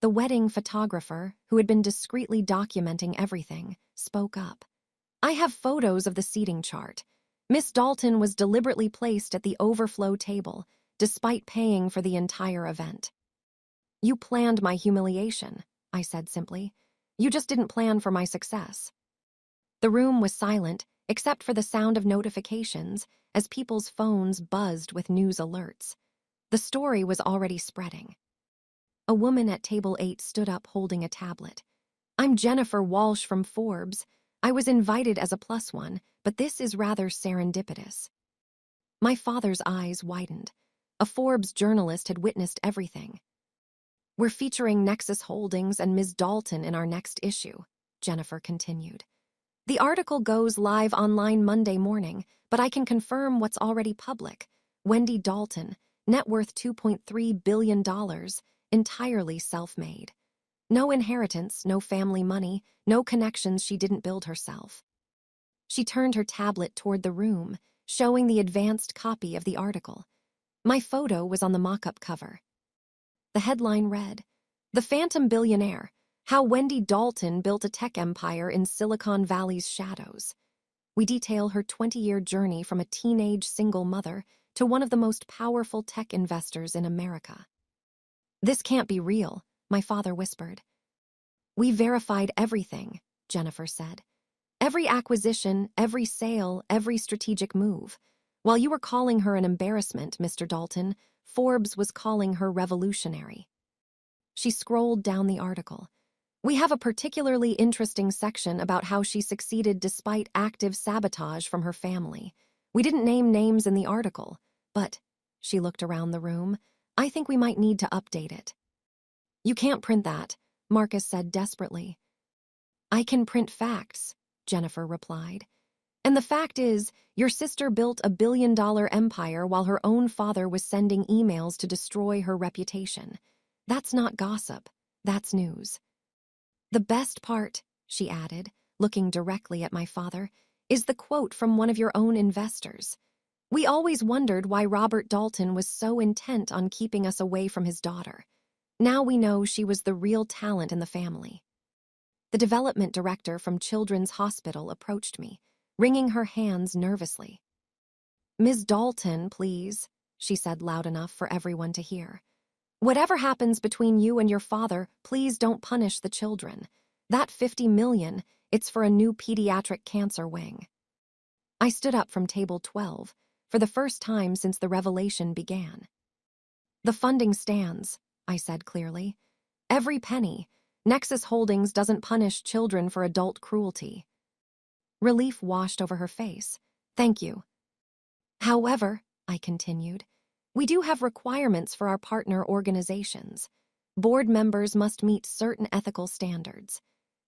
The wedding photographer, who had been discreetly documenting everything, spoke up. I have photos of the seating chart. Miss Dalton was deliberately placed at the overflow table, despite paying for the entire event. You planned my humiliation, I said simply. You just didn't plan for my success. The room was silent, except for the sound of notifications as people's phones buzzed with news alerts. The story was already spreading. A woman at table 8 stood up holding a tablet. I'm Jennifer Walsh from Forbes. I was invited as a +1, but this is rather serendipitous. My father's eyes widened. A Forbes journalist had witnessed everything. We're featuring Nexus Holdings and Ms. Dalton in our next issue, Jennifer continued. The article goes live online Monday morning, but I can confirm what's already public. Wendy Dalton, net worth $2.3 billion, entirely self-made. No inheritance, no family money, no connections she didn't build herself. She turned her tablet toward the room, showing the advanced copy of the article. My photo was on the mock-up cover. The headline read, The Phantom Billionaire, How Wendy Dalton Built a Tech Empire in Silicon Valley's Shadows. We detail her 20-year journey from a teenage single mother to one of the most powerful tech investors in America. This can't be real, my father whispered. We verified everything, Jennifer said. Every acquisition, every sale, every strategic move. While you were calling her an embarrassment, Mr. Dalton, Forbes was calling her revolutionary. She scrolled down the article. We have a particularly interesting section about how she succeeded despite active sabotage from her family. We didn't name names in the article, but, she looked around the room, I think we might need to update it. You can't print that, Marcus said desperately. I can print facts, Jennifer replied. And the fact is, your sister built a billion-dollar empire while her own father was sending emails to destroy her reputation. That's not gossip, that's news. The best part, she added, looking directly at my father, is the quote from one of your own investors. We always wondered why Robert Dalton was so intent on keeping us away from his daughter. Now we know she was the real talent in the family. The development director from Children's Hospital approached me, wringing her hands nervously. Ms. Dalton, please, she said loud enough for everyone to hear. Whatever happens between you and your father, please don't punish the children. That $50 million, it's for a new pediatric cancer wing. I stood up from table 12, for the first time since the revelation began. The funding stands, I said clearly. Every penny. Nexus Holdings doesn't punish children for adult cruelty. Relief washed over her face. Thank you. However, I continued, we do have requirements for our partner organizations. Board members must meet certain ethical standards.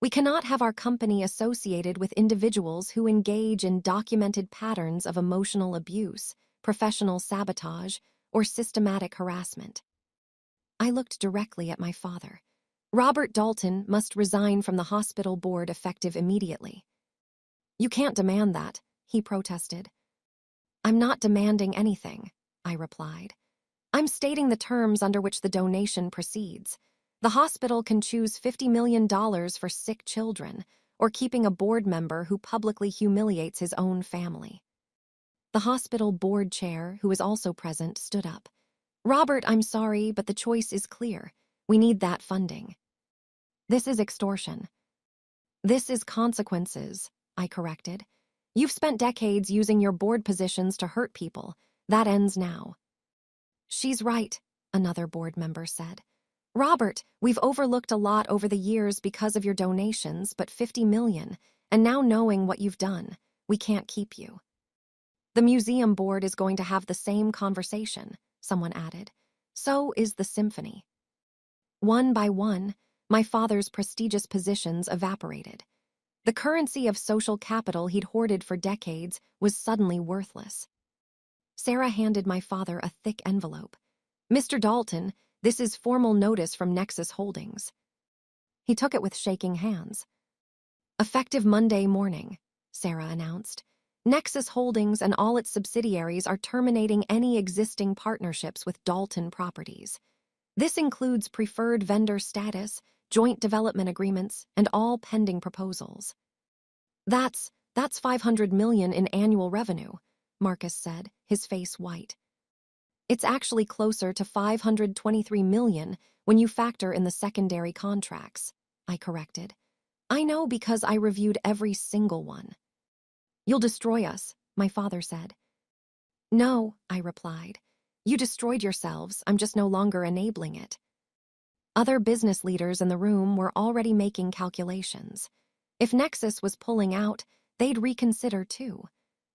We cannot have our company associated with individuals who engage in documented patterns of emotional abuse, professional sabotage, or systematic harassment. I looked directly at my father. Robert Dalton must resign from the hospital board effective immediately. You can't demand that, he protested. I'm not demanding anything, I replied. I'm stating the terms under which the donation proceeds. The hospital can choose $50 million for sick children, or keeping a board member who publicly humiliates his own family. The hospital board chair, who was also present, stood up. Robert, I'm sorry, but the choice is clear. We need that funding. This is extortion. This is consequences, I corrected. You've spent decades using your board positions to hurt people. That ends now. She's right, another board member said. Robert, we've overlooked a lot over the years because of your donations, but $50 million, and now knowing what you've done, we can't keep you. The museum board is going to have the same conversation, someone added. So is the symphony. One by one, my father's prestigious positions evaporated. The currency of social capital he'd hoarded for decades was suddenly worthless. Sarah handed my father a thick envelope. Mr. Dalton, this is formal notice from Nexus Holdings. He took it with shaking hands. Effective Monday morning, Sarah announced. Nexus Holdings and all its subsidiaries are terminating any existing partnerships with Dalton Properties. This includes preferred vendor status, joint development agreements, and all pending proposals. That's $500 million in annual revenue, Marcus said, his face white. It's actually closer to $523 million when you factor in the secondary contracts, I corrected. I know because I reviewed every single one. You'll destroy us, my father said. No, I replied. You destroyed yourselves, I'm just no longer enabling it. Other business leaders in the room were already making calculations. If Nexus was pulling out, they'd reconsider too.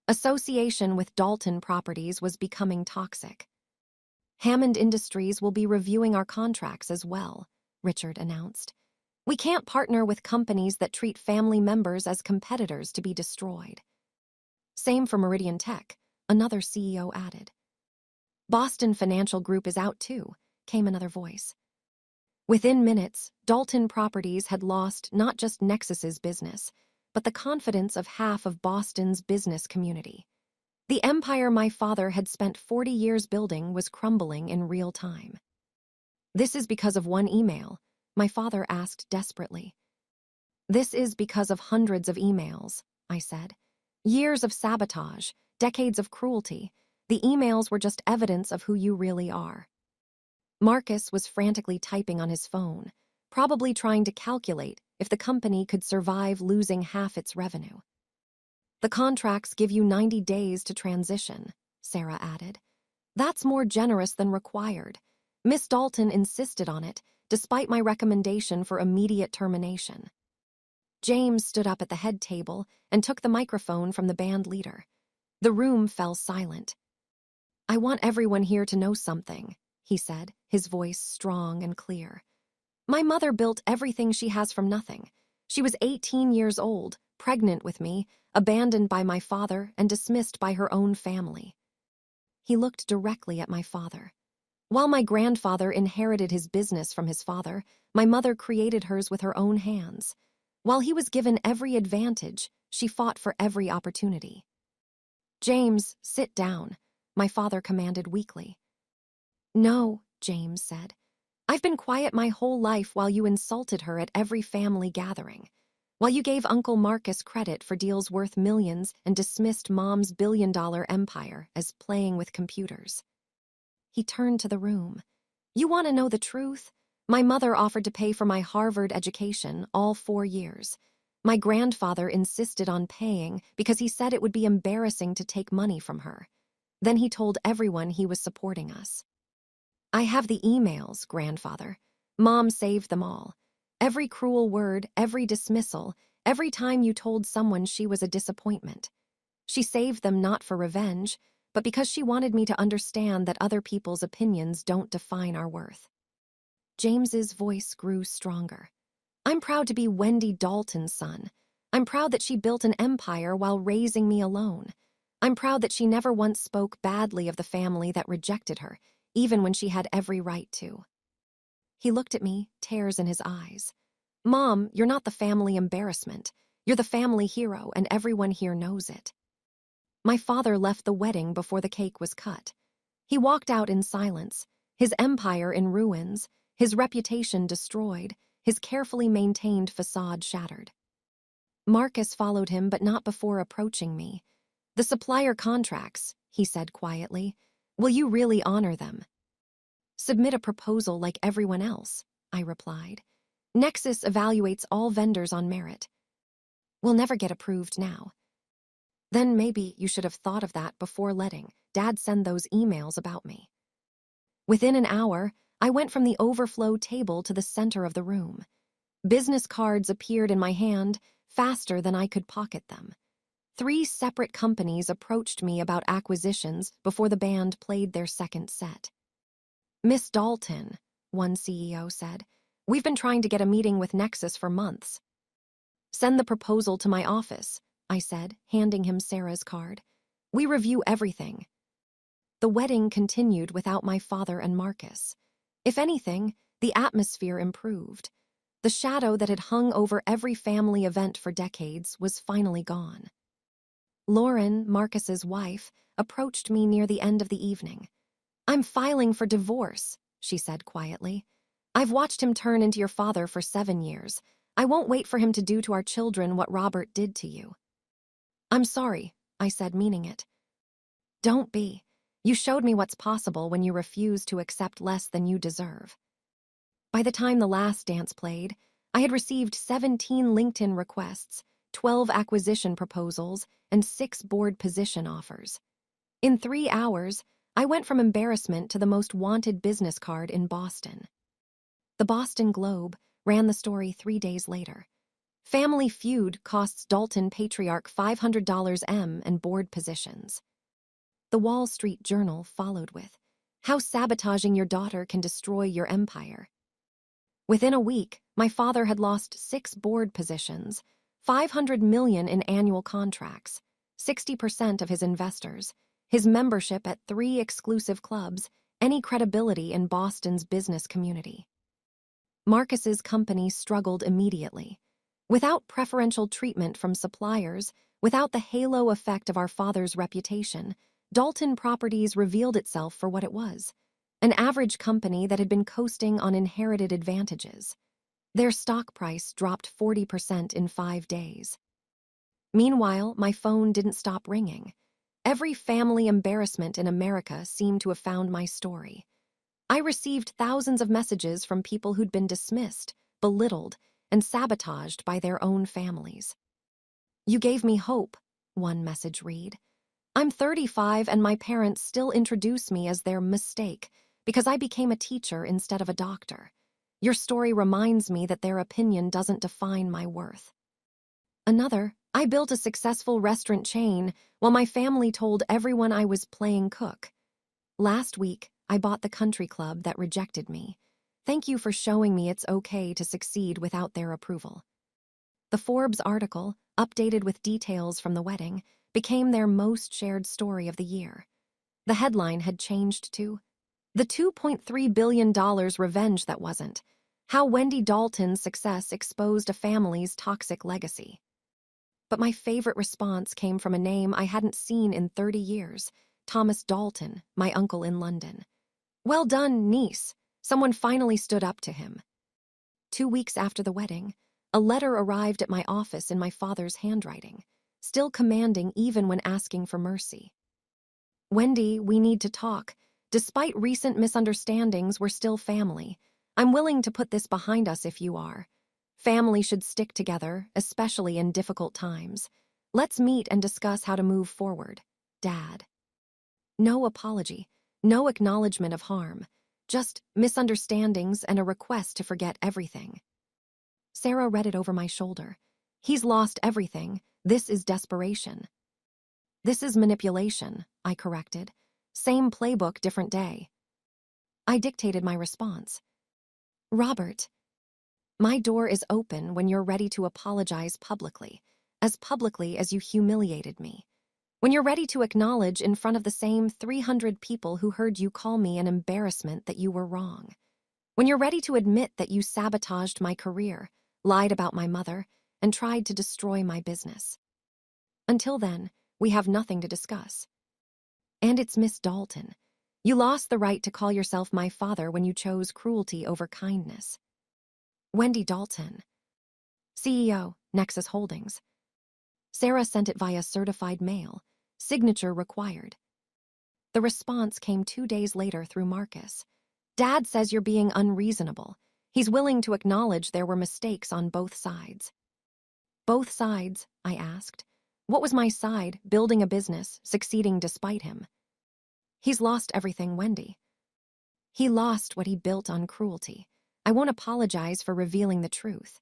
Association with Dalton Properties was becoming toxic. Hammond Industries will be reviewing our contracts as well, Richard announced. We can't partner with companies that treat family members as competitors to be destroyed. Same for Meridian Tech, another CEO added. Boston Financial Group is out too, came another voice. Within minutes, Dalton Properties had lost not just Nexus's business, but the confidence of half of Boston's business community. The empire my father had spent 40 years building was crumbling in real time. This is because of one email, my father asked desperately. This is because of hundreds of emails, I said. Years of sabotage, decades of cruelty. The emails were just evidence of who you really are. Marcus was frantically typing on his phone, probably trying to calculate if the company could survive losing half its revenue. The contracts give you 90 days to transition, Sarah added. That's more generous than required. Miss Dalton insisted on it, despite my recommendation for immediate termination. James stood up at the head table and took the microphone from the band leader. The room fell silent. "I want everyone here to know something," he said, his voice strong and clear. "My mother built everything she has from nothing. She was 18 years old, pregnant with me, abandoned by my father, and dismissed by her own family." He looked directly at my father. "While my grandfather inherited his business from his father, my mother created hers with her own hands. While he was given every advantage, she fought for every opportunity." "James, sit down," my father commanded weakly. "No," James said. "I've been quiet my whole life while you insulted her at every family gathering. While you gave Uncle Marcus credit for deals worth millions and dismissed Mom's billion-dollar empire as playing with computers." He turned to the room. "You want to know the truth? My mother offered to pay for my Harvard education all 4 years. My grandfather insisted on paying because he said it would be embarrassing to take money from her. Then he told everyone he was supporting us. I have the emails, grandfather. Mom saved them all. Every cruel word, every dismissal, every time you told someone she was a disappointment. She saved them not for revenge, but because she wanted me to understand that other people's opinions don't define our worth." James's voice grew stronger. "I'm proud to be Wendy Dalton's son. I'm proud that she built an empire while raising me alone. I'm proud that she never once spoke badly of the family that rejected her, even when she had every right to." He looked at me, tears in his eyes. "Mom, you're not the family embarrassment. You're the family hero, and everyone here knows it." My father left the wedding before the cake was cut. He walked out in silence, his empire in ruins, his reputation destroyed, his carefully maintained facade shattered. Marcus followed him, but not before approaching me. "The supplier contracts," he said quietly. "Will you really honor them?" "Submit a proposal like everyone else," I replied. "Nexus evaluates all vendors on merit." "We'll never get approved now." "Then maybe you should have thought of that before letting Dad send those emails about me." Within an hour, I went from the overflow table to the center of the room. Business cards appeared in my hand faster than I could pocket them. 3 separate companies approached me about acquisitions before the band played their second set. "Miss Dalton," one CEO said, "we've been trying to get a meeting with Nexus for months." "Send the proposal to my office," I said, handing him Sarah's card. "We review everything." The wedding continued without my father and Marcus. If anything, the atmosphere improved. The shadow that had hung over every family event for decades was finally gone. Lauren, Marcus's wife, approached me near the end of the evening. "I'm filing for divorce," she said quietly. "I've watched him turn into your father for 7 years. I won't wait for him to do to our children what Robert did to you." "I'm sorry," I said, meaning it. "Don't be. You showed me what's possible when you refused to accept less than you deserve." By the time the last dance played, I had received 17 LinkedIn requests, 12 acquisition proposals, and 6 board position offers. In 3 hours, I went from embarrassment to the most wanted business card in Boston. The Boston Globe ran the story 3 days later. "Family feud costs Dalton patriarch $500 M and board positions." The Wall Street Journal followed with, "How sabotaging your daughter can destroy your empire." Within a week, my father had lost 6 board positions, $500 million in annual contracts, 60% of his investors, his membership at 3 exclusive clubs, any credibility in Boston's business community. Marcus's company struggled immediately. Without preferential treatment from suppliers, without the halo effect of our father's reputation, Dalton Properties revealed itself for what it was, an average company that had been coasting on inherited advantages. Their stock price dropped 40% in 5 days. Meanwhile, my phone didn't stop ringing. Every family embarrassment in America seemed to have found my story. I received thousands of messages from people who'd been dismissed, belittled, and sabotaged by their own families. "You gave me hope," one message read. "I'm 35 and my parents still introduce me as their mistake because I became a teacher instead of a doctor. Your story reminds me that their opinion doesn't define my worth." Another, I built a successful restaurant chain while my family told everyone I was playing cook. Last week, I bought the country club that rejected me. Thank you for showing me it's okay to succeed without their approval. The Forbes article, updated with details from the wedding, became their most shared story of the year. The headline had changed to, "The $2.3 billion revenge that wasn't. How Wendy Dalton's success exposed a family's toxic legacy." But my favorite response came from a name I hadn't seen in 30 years, Thomas Dalton, my uncle in London. "Well done, niece." Someone finally stood up to him. 2 weeks after the wedding, a letter arrived at my office in my father's handwriting, still commanding even when asking for mercy. "Wendy, we need to talk. Despite recent misunderstandings, we're still family. I'm willing to put this behind us if you are. Family should stick together, especially in difficult times. Let's meet and discuss how to move forward. Dad." No apology, no acknowledgement of harm, just misunderstandings and a request to forget everything. Sarah read it over my shoulder. "He's lost everything. This is desperation." "This is manipulation," I corrected. "Same playbook, different day." I dictated my response. "Robert, my door is open when you're ready to apologize publicly as you humiliated me. When you're ready to acknowledge in front of the same 300 people who heard you call me an embarrassment that you were wrong. When you're ready to admit that you sabotaged my career, lied about my mother, and tried to destroy my business. Until then, we have nothing to discuss. And it's Miss Dalton. You lost the right to call yourself my father when you chose cruelty over kindness." "Wendy Dalton, CEO, Nexus Holdings." Sarah sent it via certified mail. Signature required. The response came 2 days later through Marcus. "Dad says you're being unreasonable. He's willing to acknowledge there were mistakes on both sides." "Both sides?" I asked. What was my side, building a business, succeeding despite him? "He's lost everything, Wendy. He lost what he built on cruelty. I won't apologize for revealing the truth."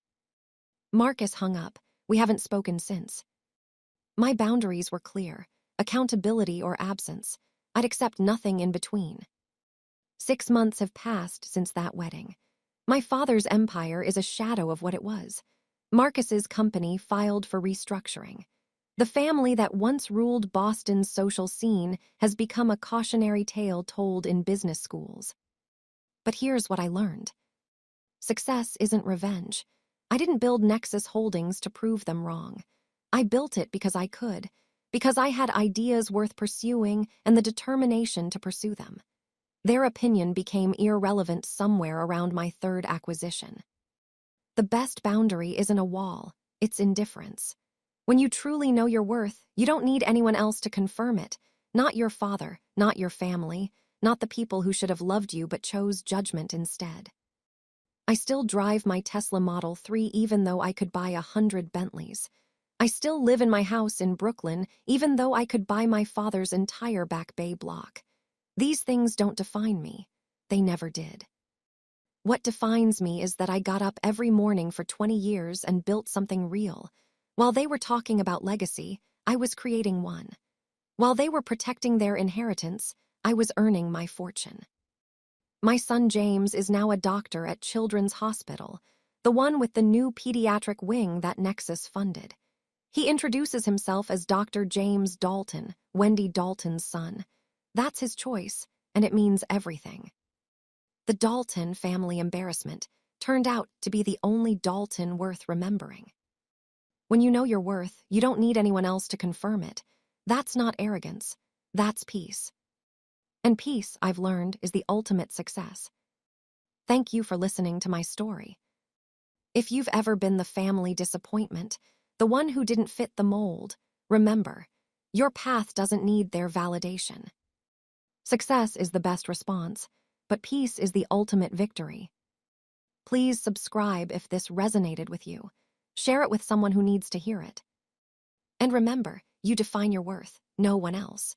Marcus hung up. We haven't spoken since. My boundaries were clear. Accountability or absence. I'd accept nothing in between. 6 months have passed since that wedding. My father's empire is a shadow of what it was. Marcus's company filed for restructuring. The family that once ruled Boston's social scene has become a cautionary tale told in business schools. But here's what I learned. Success isn't revenge. I didn't build Nexus Holdings to prove them wrong. I built it because I could, because I had ideas worth pursuing and the determination to pursue them. Their opinion became irrelevant somewhere around my third acquisition. The best boundary isn't a wall, it's indifference. When you truly know your worth, you don't need anyone else to confirm it. Not your father, not your family, not the people who should have loved you but chose judgment instead. I still drive my Tesla Model 3 even though I could buy 100 Bentleys. I still live in my house in Brooklyn even though I could buy my father's entire Back Bay block. These things don't define me. They never did. What defines me is that I got up every morning for 20 years and built something real. While they were talking about legacy, I was creating one. While they were protecting their inheritance, I was earning my fortune. My son James is now a doctor at Children's Hospital, the one with the new pediatric wing that Nexus funded. He introduces himself as Dr. James Dalton, Wendy Dalton's son. That's his choice, and it means everything. The Dalton family embarrassment turned out to be the only Dalton worth remembering. When you know your worth, you don't need anyone else to confirm it. That's not arrogance. That's peace. And peace, I've learned, is the ultimate success. Thank you for listening to my story. If you've ever been the family disappointment, the one who didn't fit the mold, remember, your path doesn't need their validation. Success is the best response, but peace is the ultimate victory. Please subscribe if this resonated with you. Share it with someone who needs to hear it. And remember, you define your worth, no one else.